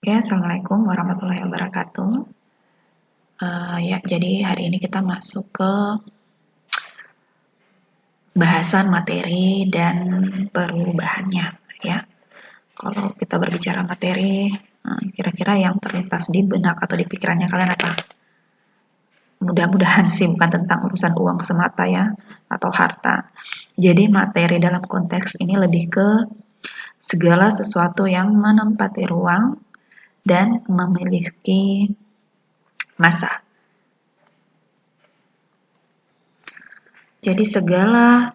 Oke, Assalamualaikum warahmatullahi wabarakatuh. Jadi hari ini kita masuk ke bahasan materi dan perubahannya. Ya, kalau kita berbicara materi, kira-kira yang terlintas di benak atau di pikirannya kalian apa? Mudah-mudahan sih bukan tentang urusan uang semata ya, atau harta. Jadi materi dalam konteks ini lebih ke segala sesuatu yang menempati ruang dan memiliki masa. Jadi segala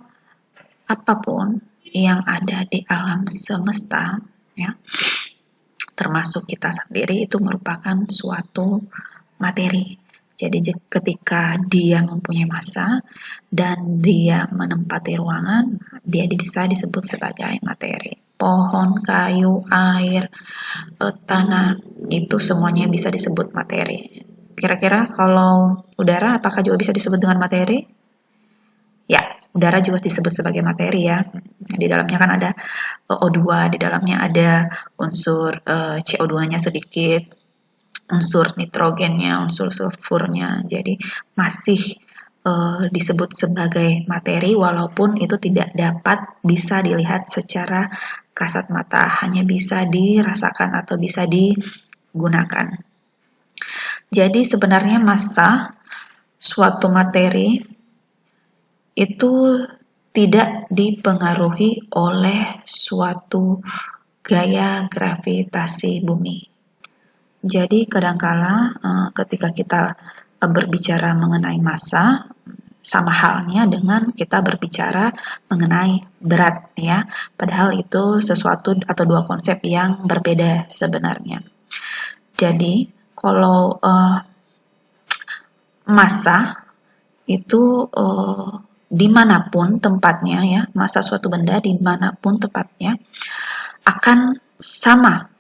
apapun yang ada di alam semesta, ya, termasuk kita sendiri, itu merupakan suatu materi. Jadi ketika dia mempunyai massa dan dia menempati ruangan, dia bisa disebut sebagai materi. Pohon, kayu, air, tanah, itu semuanya bisa disebut materi. Kira-kira kalau udara, apakah juga bisa disebut dengan materi? Ya, udara juga disebut sebagai materi ya. Di dalamnya kan ada O2, di dalamnya ada unsur CO2-nya sedikit, unsur nitrogennya, unsur sulfurnya. Jadi masih disebut sebagai materi walaupun itu tidak dapat bisa dilihat secara kasat mata, hanya bisa dirasakan atau bisa digunakan. Jadi sebenarnya massa suatu materi itu tidak dipengaruhi oleh suatu gaya gravitasi bumi. Jadi kadangkala ketika kita berbicara mengenai massa, sama halnya dengan kita berbicara mengenai berat ya. Padahal itu sesuatu atau dua konsep yang berbeda sebenarnya. Jadi kalau massa itu dimanapun tempatnya ya, massa suatu benda dimanapun tempatnya akan sama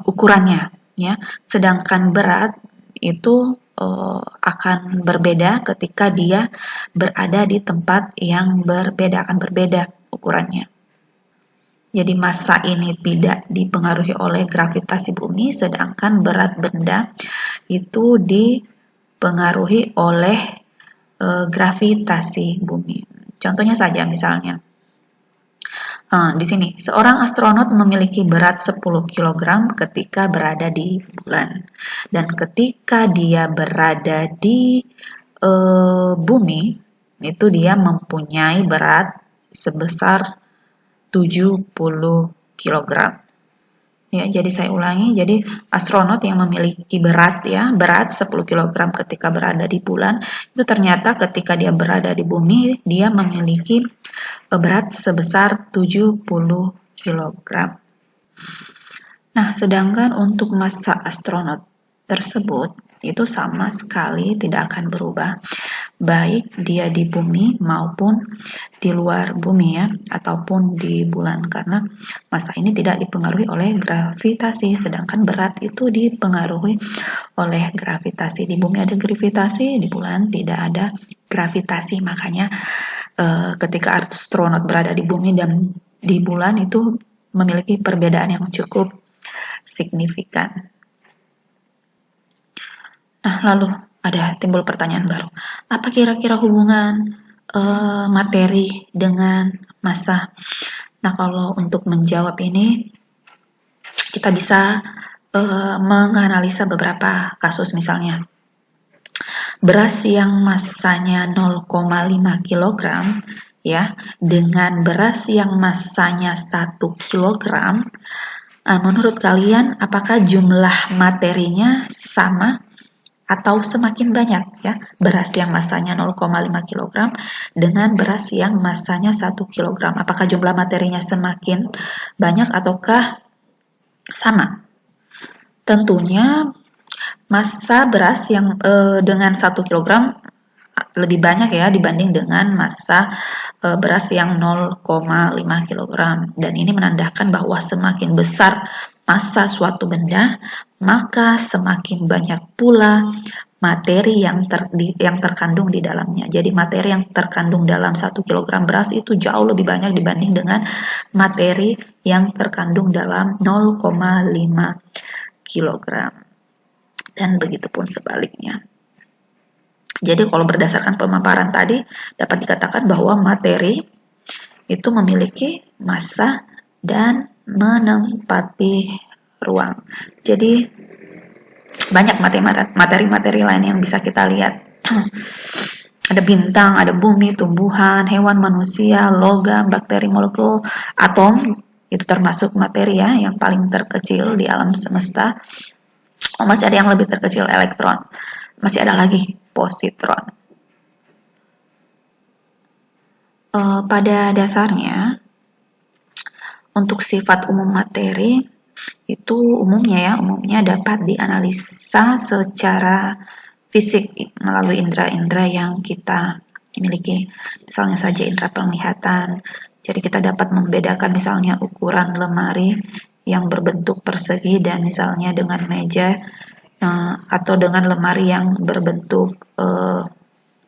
ukurannya ya, sedangkan berat itu akan berbeda ketika dia berada di tempat yang berbeda, akan berbeda ukurannya. Jadi massa ini tidak dipengaruhi oleh gravitasi bumi, sedangkan berat benda itu dipengaruhi oleh gravitasi bumi. Contohnya saja misalnya, di sini seorang astronot memiliki berat 10 kg ketika berada di bulan, dan ketika dia berada di bumi itu dia mempunyai berat sebesar 70 kg. Ya, jadi saya ulangi, jadi astronot yang memiliki berat 10 kg ketika berada di bulan, itu ternyata ketika dia berada di bumi, dia memiliki berat sebesar 70 kg. Nah, sedangkan untuk massa astronot tersebut, itu sama sekali tidak akan berubah, baik dia di bumi maupun di luar bumi ya, ataupun di bulan, karena massa ini tidak dipengaruhi oleh gravitasi, sedangkan berat itu dipengaruhi oleh gravitasi. Di bumi ada gravitasi, di bulan tidak ada gravitasi, makanya ketika astronot berada di bumi dan di bulan itu memiliki perbedaan yang cukup signifikan. Nah, lalu ada timbul pertanyaan baru. Apa kira-kira hubungan materi dengan massa? Nah, kalau untuk menjawab ini, kita bisa menganalisa beberapa kasus. Misalnya, beras yang massanya 0,5 kg ya, dengan beras yang massanya 1 kg, menurut kalian apakah jumlah materinya sama atau semakin banyak ya, beras yang massanya 0,5 kg dengan beras yang massanya 1 kg? Apakah jumlah materinya semakin banyak ataukah sama? Tentunya massa beras yang dengan 1 kg lebih banyak ya dibanding dengan massa beras yang 0,5 kg. Dan ini menandakan bahwa semakin besar massa suatu benda, maka semakin banyak pula materi yang terkandung di dalamnya. Jadi materi yang terkandung dalam 1 kg beras itu jauh lebih banyak dibanding dengan materi yang terkandung dalam 0,5 kg. Dan begitupun sebaliknya. Jadi kalau berdasarkan pemaparan tadi dapat dikatakan bahwa materi itu memiliki massa dan menempati ruang. Jadi banyak materi-materi lain yang bisa kita lihat. Ada bintang, ada bumi, tumbuhan, hewan, manusia, logam, bakteri, molekul, atom, itu termasuk materi ya, yang paling terkecil di alam semesta. Oh, masih ada yang lebih terkecil, elektron. Masih ada lagi, positron. Pada dasarnya, untuk sifat umum materi, itu umumnya dapat dianalisa secara fisik melalui indera-indera yang kita miliki. Misalnya saja indera penglihatan. Jadi kita dapat membedakan misalnya ukuran lemari yang berbentuk persegi dan misalnya dengan meja atau dengan lemari yang berbentuk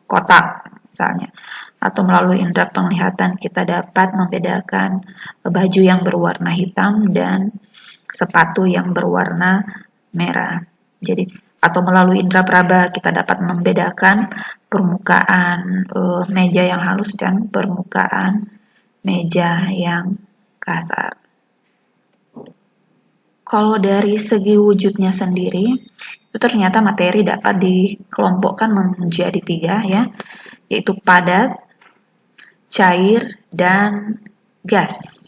kotak misalnya. Atau melalui indera penglihatan kita dapat membedakan baju yang berwarna hitam dan sepatu yang berwarna merah. Jadi atau melalui indera peraba kita dapat membedakan permukaan meja yang halus dan permukaan meja yang kasar. Kalau dari segi wujudnya sendiri, itu ternyata materi dapat dikelompokkan menjadi 3 ya, yaitu padat, cair, dan gas.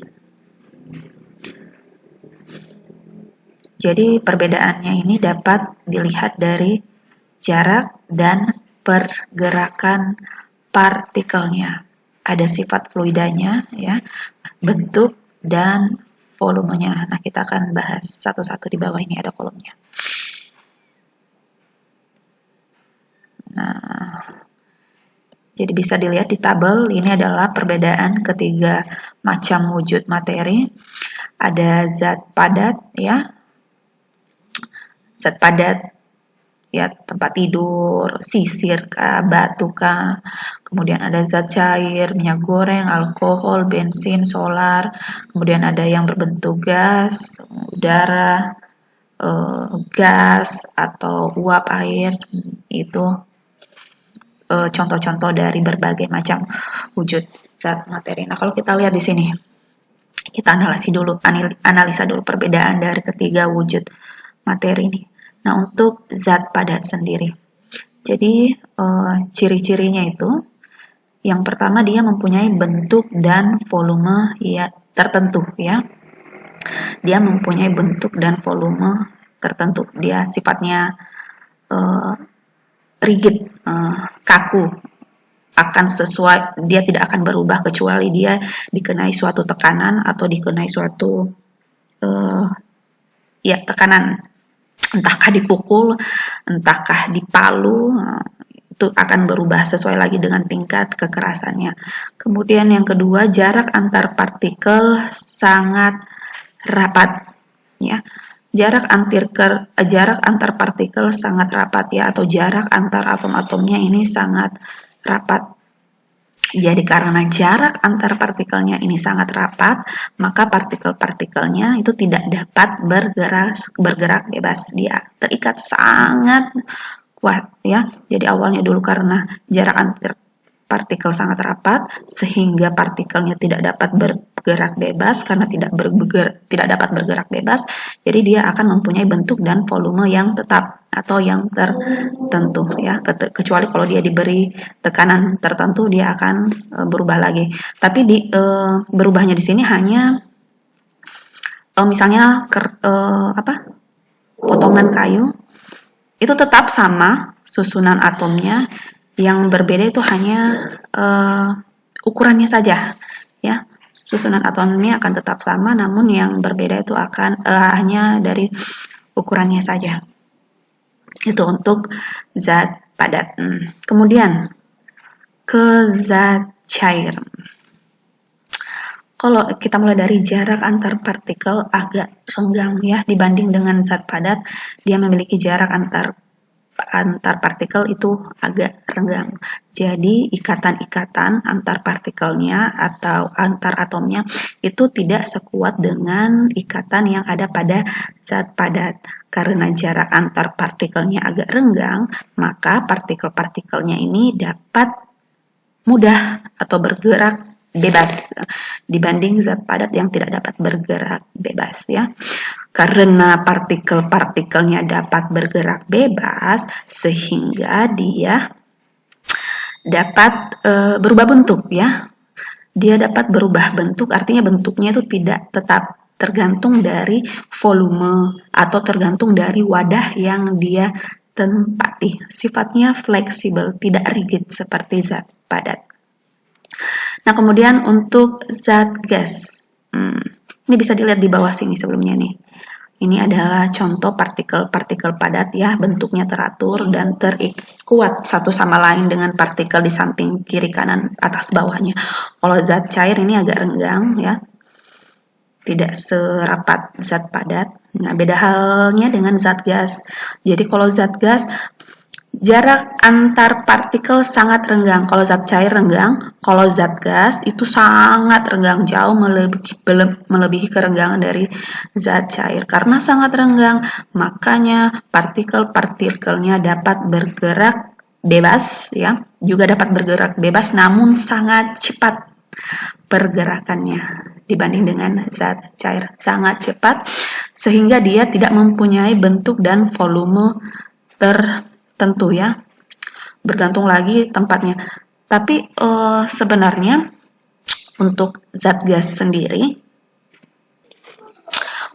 Jadi perbedaannya ini dapat dilihat dari jarak dan pergerakan partikelnya. Ada sifat fluidanya, ya, bentuk dan volumenya. Nah, kita akan bahas satu-satu. Di bawah ini ada kolomnya. Nah, jadi bisa dilihat di tabel, ini adalah perbedaan ketiga macam wujud materi. Ada zat padat, ya, zat padat ya, tempat tidur, sisir kah, batu kah. Kemudian ada zat cair, minyak goreng, alkohol, bensin, solar. Kemudian ada yang berbentuk gas, udara, gas atau uap air. Itu contoh-contoh dari berbagai macam wujud zat materi. Nah, kalau kita lihat di sini, kita analisa dulu perbedaan dari ketiga wujud materi ini. Nah, untuk zat padat sendiri. Jadi, ciri-cirinya itu, yang pertama dia mempunyai bentuk dan volume ya tertentu ya. Dia mempunyai bentuk dan volume tertentu. Dia sifatnya rigid, kaku. Akan sesuai, dia tidak akan berubah kecuali dia dikenai suatu tekanan atau dikenai suatu tekanan, entahkah dipukul, entahkah dipalu, itu akan berubah sesuai lagi dengan tingkat kekerasannya. Kemudian yang kedua, jarak antar partikel sangat rapat, ya. Jarak antar partikel sangat rapat ya, atau jarak antar atom-atomnya ini sangat rapat. Jadi karena jarak antar partikelnya ini sangat rapat, maka partikel-partikelnya itu tidak dapat bergerak bebas. Dia terikat sangat kuat ya. Jadi awalnya dulu karena jarak antar partikel sangat rapat sehingga partikelnya tidak dapat bergerak bebas. Karena tidak dapat bergerak bebas, jadi dia akan mempunyai bentuk dan volume yang tetap atau yang tertentu ya, kecuali kalau dia diberi tekanan tertentu dia akan berubah lagi. Tapi berubahnya di sini hanya misalnya potongan kayu itu tetap sama susunan atomnya, yang berbeda itu hanya ukurannya saja ya. Susunan atomnya akan tetap sama, namun yang berbeda itu akan hanya dari ukurannya saja. Itu untuk zat padat. Kemudian ke zat cair. Kalau kita mulai dari jarak antar partikel agak renggang ya, dibanding dengan zat padat, dia memiliki jarak antar antar partikel itu agak renggang. Jadi ikatan-ikatan antar partikelnya atau antar atomnya itu tidak sekuat dengan ikatan yang ada pada zat padat. Karena jarak antar partikelnya agak renggang, maka partikel-partikelnya ini dapat mudah atau bergerak bebas dibanding zat padat yang tidak dapat bergerak bebas ya. Karena partikel-partikelnya dapat bergerak bebas sehingga dia dapat berubah bentuk ya. Dia dapat berubah bentuk, artinya bentuknya itu tidak tetap tergantung dari volume atau tergantung dari wadah yang dia tempati. Sifatnya fleksibel, tidak rigid seperti zat padat. Nah, kemudian untuk zat gas. Ini bisa dilihat di bawah sini sebelumnya nih. Ini adalah contoh partikel-partikel padat ya, bentuknya teratur dan terikat satu sama lain dengan partikel di samping kiri kanan atas bawahnya. Kalau zat cair ini agak renggang ya, tidak serapat zat padat. Nah, beda halnya dengan zat gas. Jadi kalau zat gas, jarak antar partikel sangat renggang. Kalau zat cair renggang, kalau zat gas itu sangat renggang, jauh melebihi kerenggangan dari zat cair. Karena sangat renggang, makanya partikel-partikelnya dapat bergerak bebas ya, juga dapat bergerak bebas namun sangat cepat pergerakannya dibanding dengan zat cair. Sangat cepat sehingga dia tidak mempunyai bentuk dan volume tertentu ya, bergantung lagi tempatnya. Tapi sebenarnya untuk zat gas sendiri,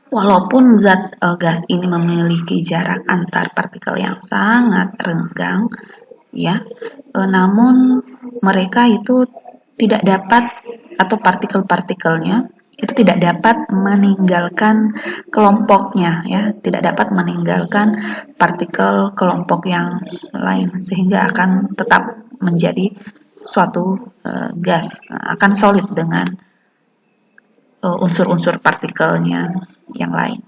walaupun zat gas ini memiliki jarak antar partikel yang sangat renggang ya, namun mereka itu tidak dapat, atau partikel-partikelnya itu tidak dapat meninggalkan kelompoknya ya, tidak dapat meninggalkan partikel kelompok yang lain, sehingga akan tetap menjadi suatu gas, akan solid dengan unsur-unsur partikelnya yang lain.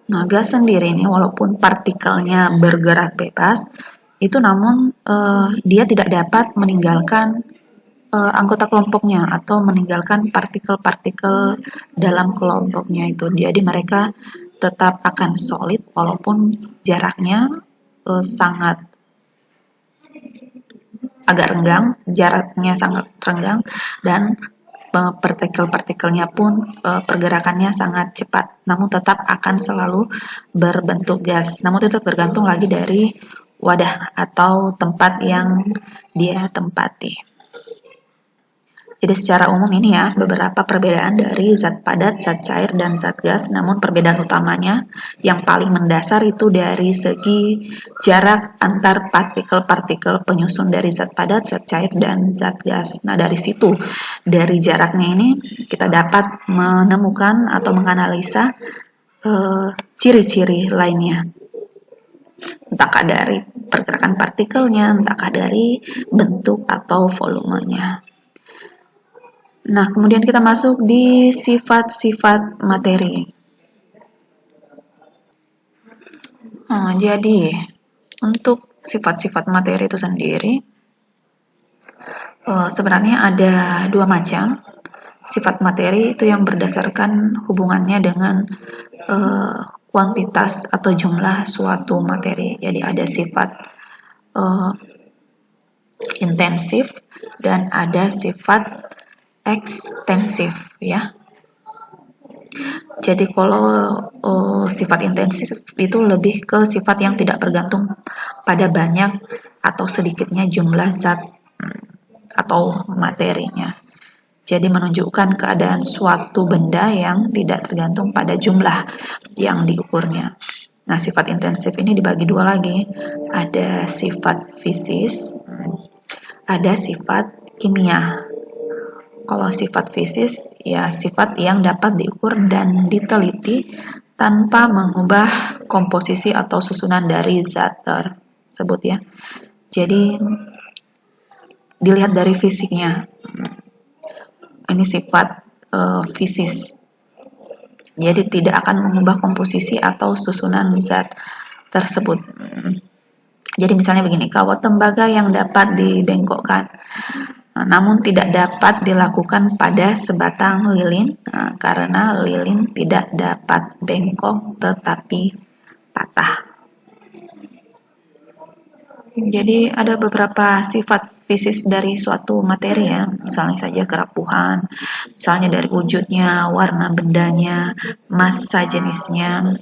Nah, gas sendiri ini walaupun partikelnya bergerak bebas, itu namun dia tidak dapat meninggalkan anggota kelompoknya atau meninggalkan partikel-partikel dalam kelompoknya itu. Jadi mereka tetap akan solid walaupun jaraknya sangat agak renggang, jaraknya sangat renggang, dan partikel-partikelnya pun pergerakannya sangat cepat, namun tetap akan selalu berbentuk gas. Namun itu tergantung lagi dari wadah atau tempat yang dia tempati. Jadi secara umum ini ya beberapa perbedaan dari zat padat, zat cair, dan zat gas. Namun perbedaan utamanya yang paling mendasar itu dari segi jarak antar partikel-partikel penyusun dari zat padat, zat cair, dan zat gas. Nah dari situ, dari jaraknya ini kita dapat menemukan atau menganalisa ciri-ciri lainnya. Entahkah dari pergerakan partikelnya, entahkah dari bentuk atau volumenya. Nah, kemudian kita masuk di sifat-sifat materi. Jadi, untuk sifat-sifat materi itu sendiri, sebenarnya ada dua macam. Sifat materi itu yang berdasarkan hubungannya dengan kuantitas atau jumlah suatu materi. Jadi ada sifat intensif dan ada sifat ekstensif ya. Jadi kalau sifat intensif itu lebih ke sifat yang tidak bergantung pada banyak atau sedikitnya jumlah zat atau materinya. Jadi menunjukkan keadaan suatu benda yang tidak tergantung pada jumlah yang diukurnya. Nah, sifat intensif ini dibagi dua lagi. Ada sifat fisis, ada sifat kimia. Kalau sifat fisis, ya sifat yang dapat diukur dan diteliti tanpa mengubah komposisi atau susunan dari zat tersebut ya. Jadi dilihat dari fisiknya. Ini sifat fisis. Jadi tidak akan mengubah komposisi atau susunan zat tersebut. Jadi misalnya begini, kawat tembaga yang dapat dibengkokkan, namun tidak dapat dilakukan pada sebatang lilin karena lilin tidak dapat bengkok tetapi patah. Jadi ada beberapa sifat fisis dari suatu materi ya, misalnya saja kerapuhan, misalnya dari wujudnya, warna bendanya, massa jenisnya,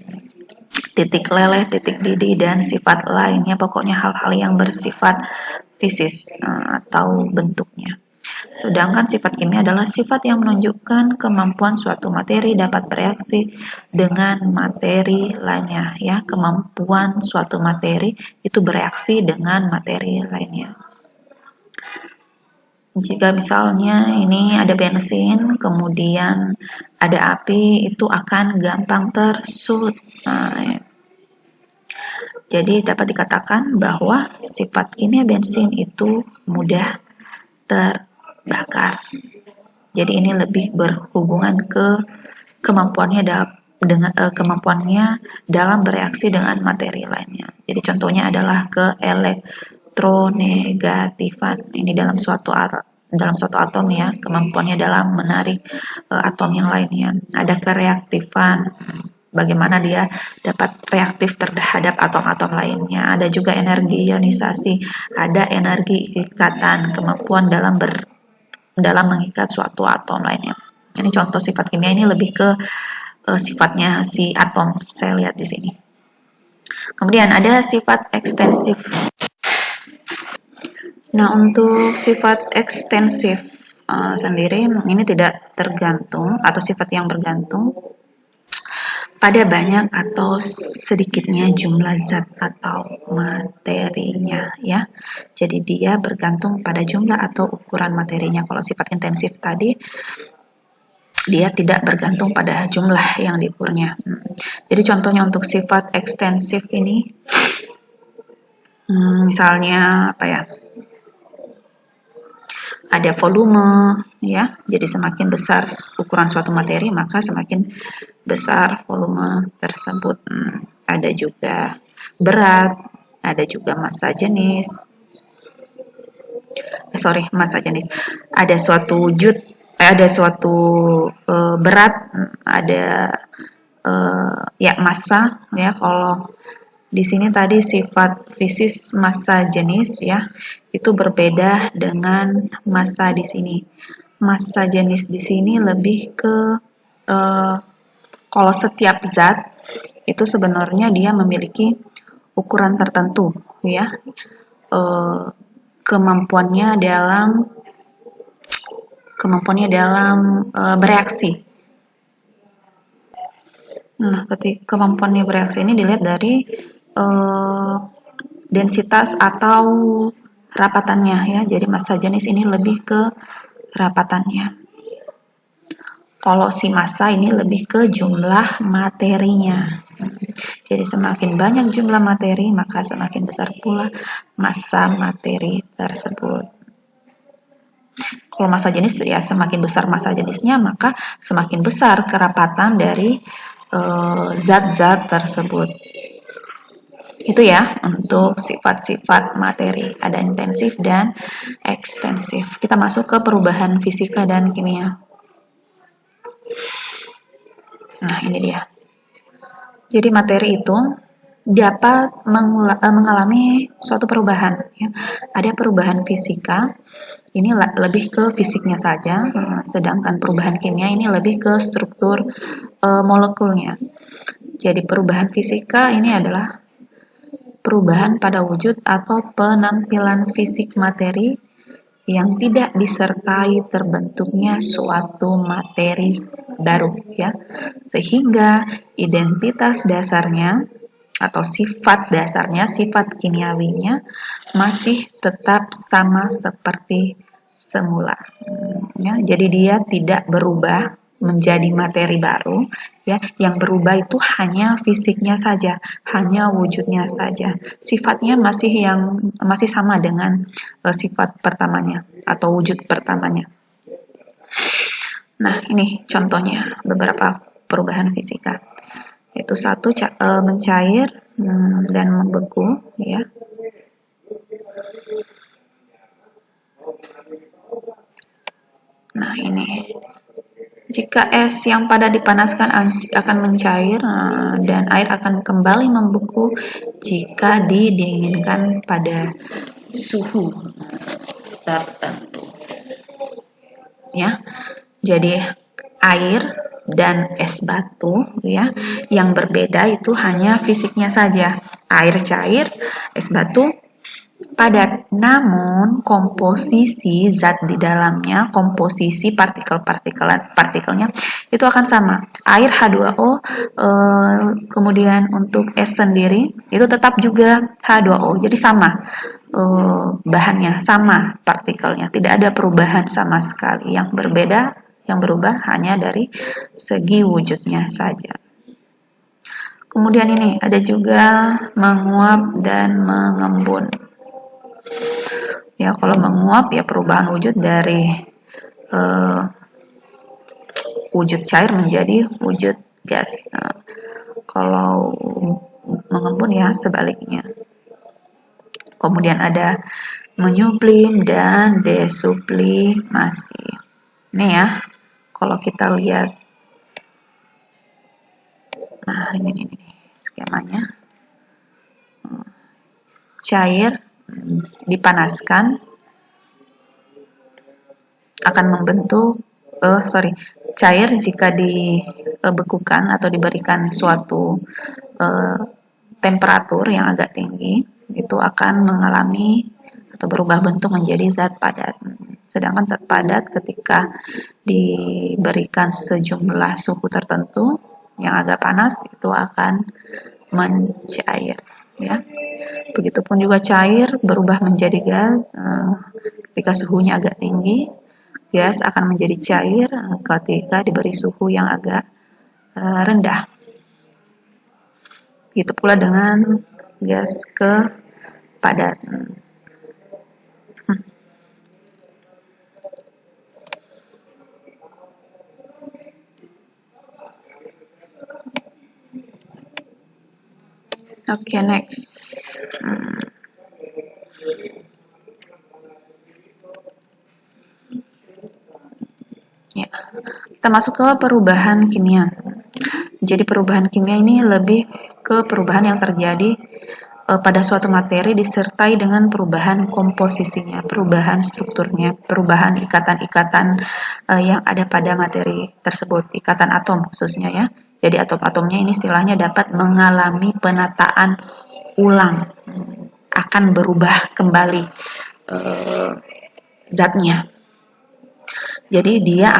titik leleh, titik didih, dan sifat lainnya, pokoknya hal-hal yang bersifat fisis atau bentuknya. Sedangkan sifat kimia adalah sifat yang menunjukkan kemampuan suatu materi dapat bereaksi dengan materi lainnya, ya, kemampuan suatu materi itu bereaksi dengan materi lainnya. Jika misalnya ini ada bensin, kemudian ada api, itu akan gampang tersulut. Jadi dapat dikatakan bahwa sifat kimia bensin itu mudah terbakar. Jadi ini lebih berhubungan ke kemampuannya dalam bereaksi dengan materi lainnya. Jadi contohnya adalah ke elektronegatifan. Ini dalam suatu atom ya, kemampuannya dalam menarik atom yang lainnya. Ada kereaktifan, bagaimana dia dapat reaktif terhadap atom-atom lainnya. Ada juga energi ionisasi, ada energi ikatan, kemampuan dalam mengikat suatu atom lainnya. Ini contoh sifat kimia, ini lebih ke sifatnya si atom, saya lihat di sini. Kemudian ada sifat ekstensif. Nah, untuk sifat ekstensif sendiri ini tidak tergantung atau sifat yang bergantung pada banyak atau sedikitnya jumlah zat atau materinya ya. Jadi dia bergantung pada jumlah atau ukuran materinya. Kalau sifat intensif tadi dia tidak bergantung pada jumlah yang diukurnya. Jadi contohnya untuk sifat ekstensif ini misalnya apa ya? Ada volume ya, jadi semakin besar ukuran suatu materi maka semakin besar volume tersebut. Ada juga berat, ada juga massa jenis. Massa jenis. Ada suatu wujud, ada suatu berat, ada ya massa ya. Kalau di sini tadi sifat fisis massa jenis ya, itu berbeda dengan massa di sini. Massa jenis di sini lebih ke kalau setiap zat itu sebenarnya dia memiliki ukuran tertentu ya, kemampuannya dalam bereaksi. Nah, ketika kemampuannya bereaksi ini dilihat dari densitas atau rapatannya ya. Jadi massa jenis ini lebih ke rapatannya. Kalau si massa ini lebih ke jumlah materinya. Jadi semakin banyak jumlah materi maka semakin besar pula massa materi tersebut. Kalau massa jenis ya semakin besar massa jenisnya maka semakin besar kerapatan dari zat-zat tersebut. Itu ya untuk sifat-sifat materi, ada intensif dan ekstensif. Kita masuk ke perubahan fisika dan kimia. Nah, ini dia. Jadi materi itu dapat mengalami suatu perubahan ya. Ada perubahan fisika, ini lebih ke fisiknya saja, sedangkan perubahan kimia ini lebih ke struktur molekulnya. Jadi perubahan fisika ini adalah perubahan pada wujud atau penampilan fisik materi yang tidak disertai terbentuknya suatu materi baru ya, sehingga identitas dasarnya atau sifat dasarnya, sifat kimiawinya masih tetap sama seperti semula ya. Jadi dia tidak berubah menjadi materi baru, ya, yang berubah itu hanya fisiknya saja, hanya wujudnya saja. Sifatnya masih sama dengan sifat pertamanya atau wujud pertamanya. Nah, ini contohnya beberapa perubahan fisika. Yaitu satu, mencair dan membeku, ya. Nah, ini jika es yang pada dipanaskan akan mencair dan air akan kembali membeku jika didinginkan pada suhu tertentu. Ya, jadi air dan es batu, ya, yang berbeda itu hanya fisiknya saja. Air cair, es batu padat, namun komposisi zat di dalamnya, komposisi partikelnya itu akan sama. Air H2O, kemudian untuk es sendiri itu tetap juga H2O, jadi sama bahannya, sama partikelnya, tidak ada perubahan sama sekali. Yang berubah hanya dari segi wujudnya saja. Kemudian ini ada juga menguap dan mengembun. Ya, kalau menguap ya perubahan wujud dari wujud cair menjadi wujud gas. Nah, kalau mengembun ya sebaliknya. Kemudian ada menyublim dan desublimasi. Ini ya, kalau kita lihat, nah ini skemanya. Cair dipanaskan akan membentuk cair jika dibekukan atau diberikan suatu temperatur yang agak tinggi itu akan mengalami atau berubah bentuk menjadi zat padat. Sedangkan zat padat ketika diberikan sejumlah suhu tertentu yang agak panas itu akan mencair, ya. Begitupun juga cair berubah menjadi gas ketika suhunya agak tinggi. Gas akan menjadi cair ketika diberi suhu yang agak rendah. Begitu pula dengan gas padat. Oke, next. Ya, kita masuk ke perubahan kimia. Jadi perubahan kimia ini lebih ke perubahan yang terjadi pada suatu materi disertai dengan perubahan komposisinya, perubahan strukturnya, perubahan ikatan-ikatan yang ada pada materi tersebut, ikatan atom khususnya, ya. Jadi atom-atomnya ini istilahnya dapat mengalami penataan ulang, akan berubah kembali zatnya. Jadi dia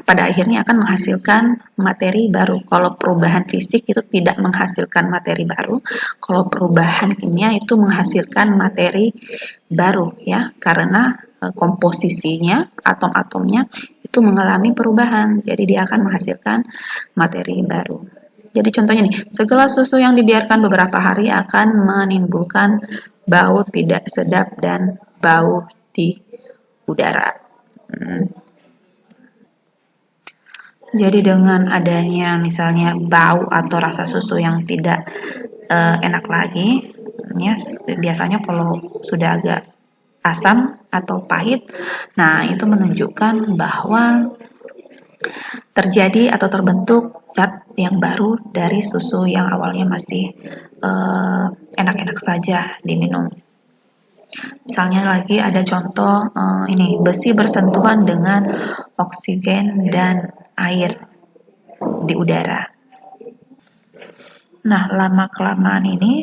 pada akhirnya akan menghasilkan materi baru. Kalau perubahan fisik itu tidak menghasilkan materi baru, kalau perubahan kimia itu menghasilkan materi baru, ya, karena komposisinya, atom-atomnya itu mengalami perubahan. Jadi dia akan menghasilkan materi baru. Jadi contohnya nih, segala susu yang dibiarkan beberapa hari akan menimbulkan bau tidak sedap dan bau di udara. Jadi dengan adanya misalnya bau atau rasa susu yang tidak enak lagi, ya, biasanya kalau sudah agak asam atau pahit, nah itu menunjukkan bahwa terjadi atau terbentuk zat yang baru dari susu yang awalnya masih enak-enak saja diminum. Misalnya lagi ada contoh ini, besi bersentuhan dengan oksigen dan air di udara. Nah, lama-kelamaan ini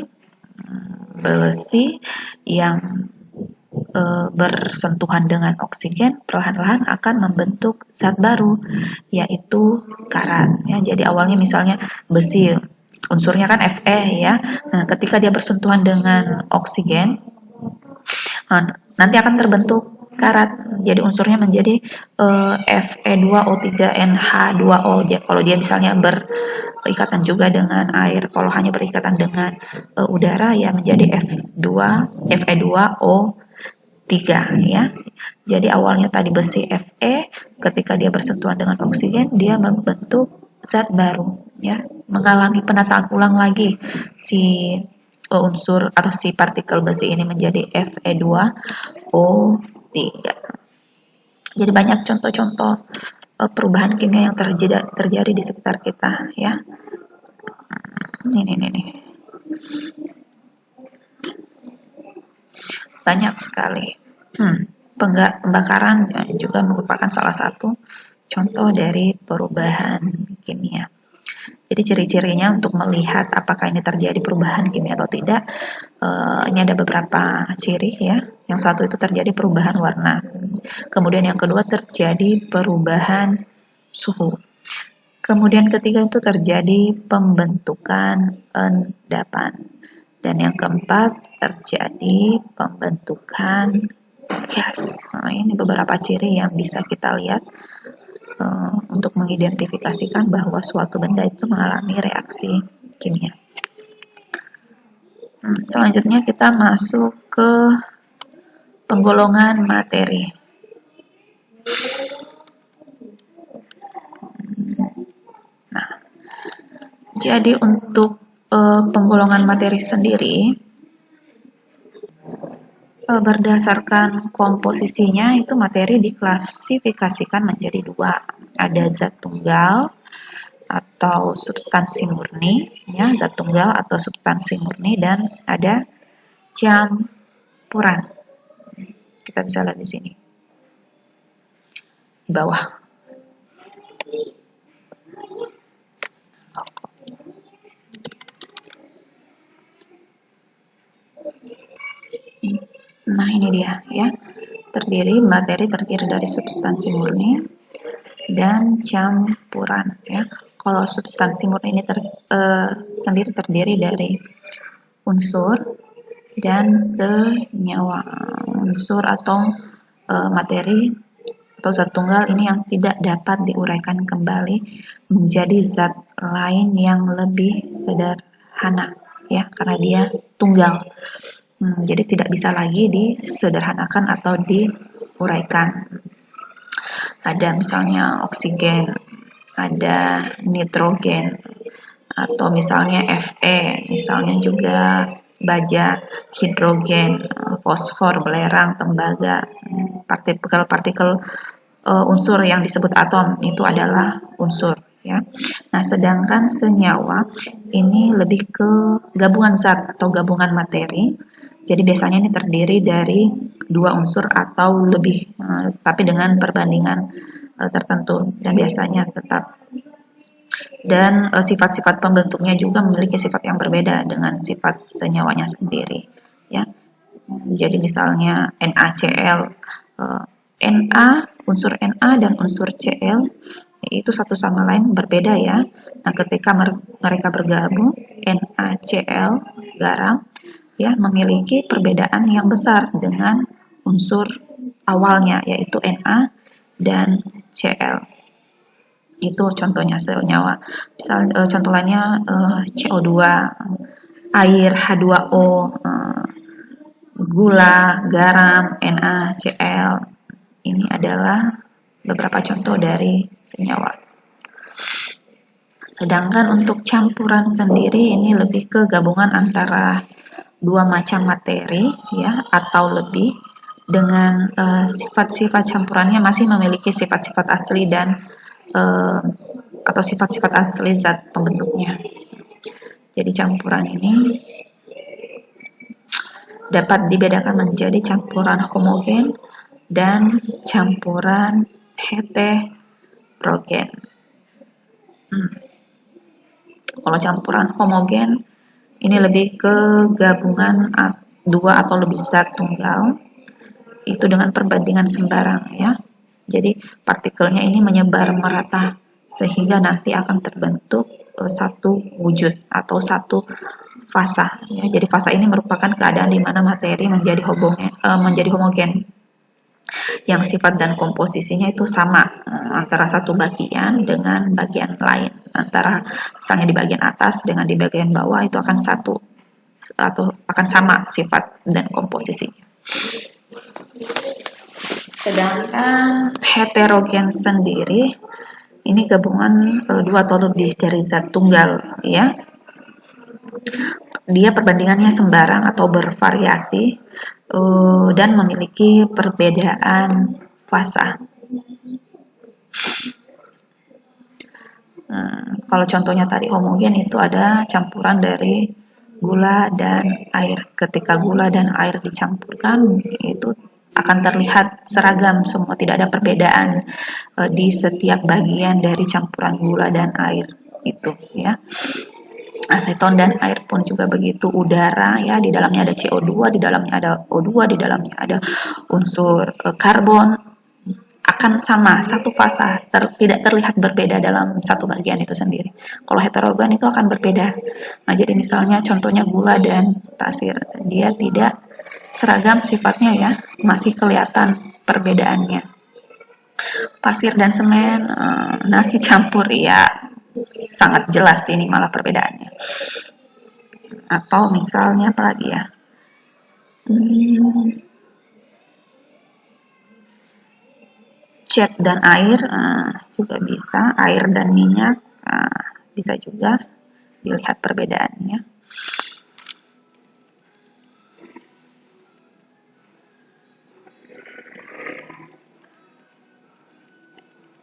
besi yang bersentuhan dengan oksigen perlahan-lahan akan membentuk zat baru, yaitu karat, ya. Jadi awalnya misalnya besi unsurnya kan Fe, ya. Nah, ketika dia bersentuhan dengan oksigen nanti akan terbentuk karat. jadi unsurnya menjadi Fe2O3NH2O. Kalau dia misalnya berikatan juga dengan air, kalau hanya berikatan dengan udara ya menjadi Fe2O3 ya. Jadi awalnya tadi besi Fe, ketika dia bersentuhan dengan oksigen dia membentuk zat baru ya, mengalami penataan ulang lagi si unsur atau si partikel besi ini menjadi Fe2O3. Jadi banyak contoh-contoh perubahan kimia yang terjadi di sekitar kita ya. Ini. Banyak sekali. Pembakaran juga merupakan salah satu contoh dari perubahan kimia. Jadi ciri-cirinya untuk melihat apakah ini terjadi perubahan kimia atau tidak, ini ada beberapa ciri ya. Yang satu itu terjadi perubahan warna. Kemudian yang kedua terjadi perubahan suhu. Kemudian ketiga itu terjadi pembentukan endapan. Dan yang keempat terjadi pembentukan gas. Nah, ini beberapa ciri yang bisa kita lihat untuk mengidentifikasikan bahwa suatu benda itu mengalami reaksi kimia. Selanjutnya kita masuk ke penggolongan materi. Nah, jadi untuk penggolongan materi sendiri berdasarkan komposisinya itu materi diklasifikasikan menjadi dua. Ada zat tunggal atau substansi murni, ya, zat tunggal atau substansi murni, dan ada campuran. Kita bisa lihat di sini, di bawah. Nah, ini dia ya. Materi terdiri dari substansi murni dan campuran ya. Kalau substansi murni ini sendiri terdiri dari unsur dan senyawa. Unsur atau materi atau zat tunggal ini yang tidak dapat diuraikan kembali menjadi zat lain yang lebih sederhana ya, karena dia tunggal. Jadi tidak bisa lagi disederhanakan atau diuraikan. Ada misalnya oksigen, ada nitrogen, atau misalnya Fe, misalnya juga baja, hidrogen, fosfor, belerang, tembaga, partikel-partikel unsur yang disebut atom itu adalah unsur ya. Nah, sedangkan senyawa ini lebih ke gabungan zat atau gabungan materi. Jadi biasanya ini terdiri dari dua unsur atau lebih, tapi dengan perbandingan tertentu dan biasanya tetap. Dan sifat-sifat pembentuknya juga memiliki sifat yang berbeda dengan sifat senyawanya sendiri. Ya, jadi misalnya NaCl, unsur Na dan unsur Cl itu satu sama lain berbeda ya. Nah, ketika mereka bergabung, NaCl garam ya memiliki perbedaan yang besar dengan unsur awalnya yaitu Na dan Cl. Itu contohnya senyawa. Misal contoh lainnya CO2, air, H2O, gula, garam, NaCl. Ini adalah beberapa contoh dari senyawa. Sedangkan untuk campuran sendiri ini lebih ke gabungan antara dua macam materi ya atau lebih, dengan sifat-sifat campurannya masih memiliki sifat-sifat asli dan atau sifat-sifat asli zat pembentuknya. Jadi campuran ini dapat dibedakan menjadi campuran homogen dan campuran heterogen. Kalau campuran homogen ini lebih ke gabungan dua atau lebih zat tunggal itu dengan perbandingan sembarang ya. Jadi partikelnya ini menyebar merata sehingga nanti akan terbentuk satu wujud atau satu fasa ya. Jadi fasa ini merupakan keadaan di mana materi menjadi homogen. yang sifat dan komposisinya itu sama antara satu bagian dengan bagian lain, antara misalnya di bagian atas dengan di bagian bawah itu akan satu atau akan sama sifat dan komposisinya. Sedangkan heterogen sendiri ini gabungan dua atau lebih dari zat tunggal, ya. Dia perbandingannya sembarang atau bervariasi dan memiliki perbedaan fasa. Kalau contohnya tadi homogen itu ada campuran dari gula dan air. Ketika gula dan air dicampurkan itu akan terlihat seragam semua, tidak ada perbedaan di setiap bagian dari campuran gula dan air itu, ya. Aseton dan air pun juga begitu, udara ya, di dalamnya ada CO2, di dalamnya ada O2, di dalamnya ada unsur karbon, akan sama satu fasa, tidak terlihat berbeda dalam satu bagian itu sendiri. Kalau heterogen itu akan berbeda. Nah, jadi misalnya contohnya gula dan pasir, dia tidak seragam sifatnya ya, masih kelihatan perbedaannya. Pasir dan semen, nasi campur ya, sangat jelas ini malah perbedaannya. Atau misalnya apa lagi ya? Cat dan air juga bisa, air dan minyak bisa juga dilihat perbedaannya.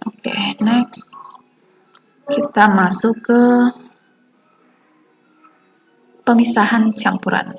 Oke, next kita masuk ke pemisahan campuran.